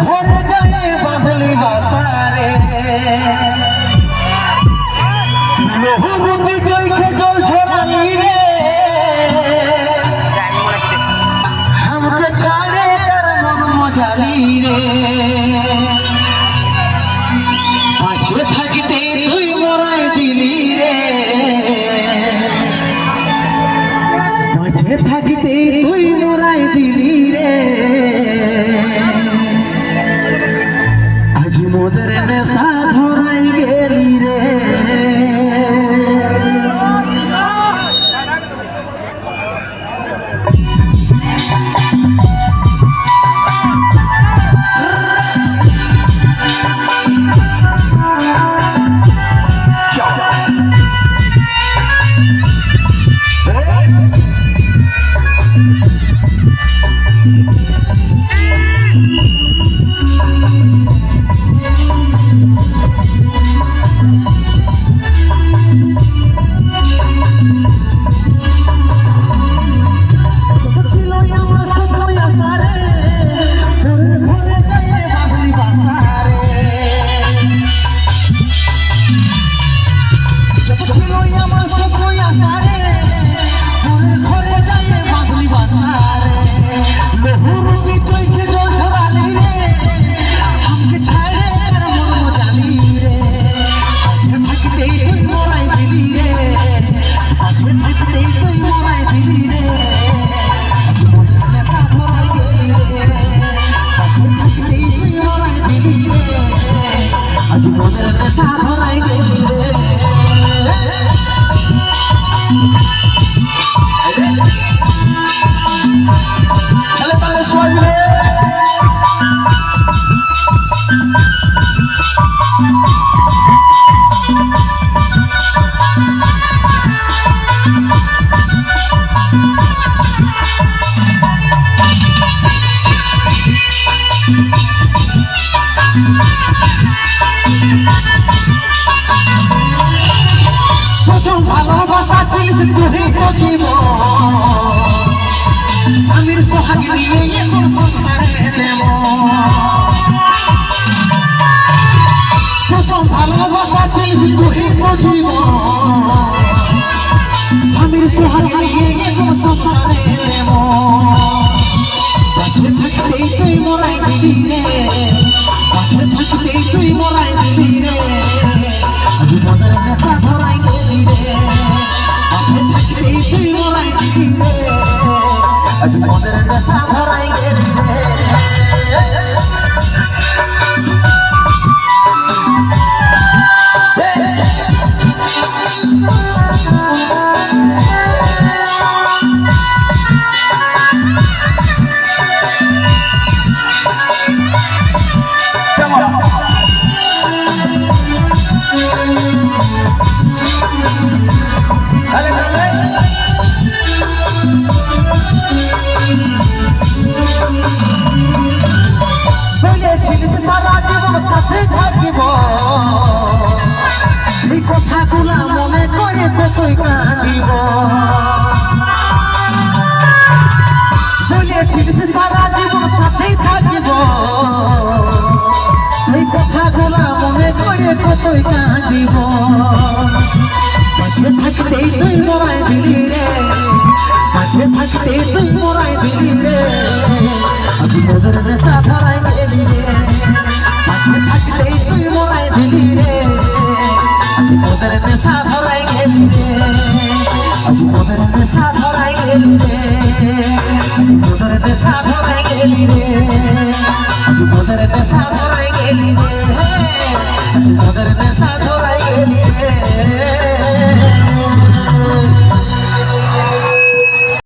ঘরে যায় বাঁধলি বাসারে লহুরূপী চৈখে জল ঝরালি রে हमके ছাড়ে তার মন মজালি রে পাছে থাকিতে তুই মরাই দিলি রে পাছে থাকিতে তুই মরাই দিলি রে আজ মোদের নেশা ধরাই গেলি রে ভালোবাসা ছিলিস তুই তো জীবন স্বামীর সোহাগ নিয়ে এখন সংসারে দেব প্রথম ভালোবাসা ছিলিস তুই তো জীবন স্বামীর সোহাগ নিয়ে এখন সংসারে দেব কাছে থাকতেই তুই মরাই দিলি রে কাছে থাকতেই তুই মরাই দিলি রে আজ মনের নেশা ধরাই গেলি রে কাছে থাকতেই তুই মরাই দিলি রে আজ মনের নেশা ধরাই গেলি রে সেই কথাগুলা মনে করে কতই কাঁদিব বলেছিলিস সারা জীবন সাথেই থাকিব সেই কথাগুলা মনে করে কতই কাঁদিব কাছে থাকতেই তুই মরাই দিলি রে কাছে থাকতেই তুই মরাই দিলি রে আজ মোদের নেশা ধরাই গেলি রে কাছে থাকতেই তুই মরাই দিলি রে আজ মোদের নেশা ধরাই গেলি রে আজ মোদের নেশা ধরাই গেলি রে আজ মোদের নেশা ধরাই গেলি রে আজ মোদের নেশা ধরাই গেলি রে আজ মোদের নেশা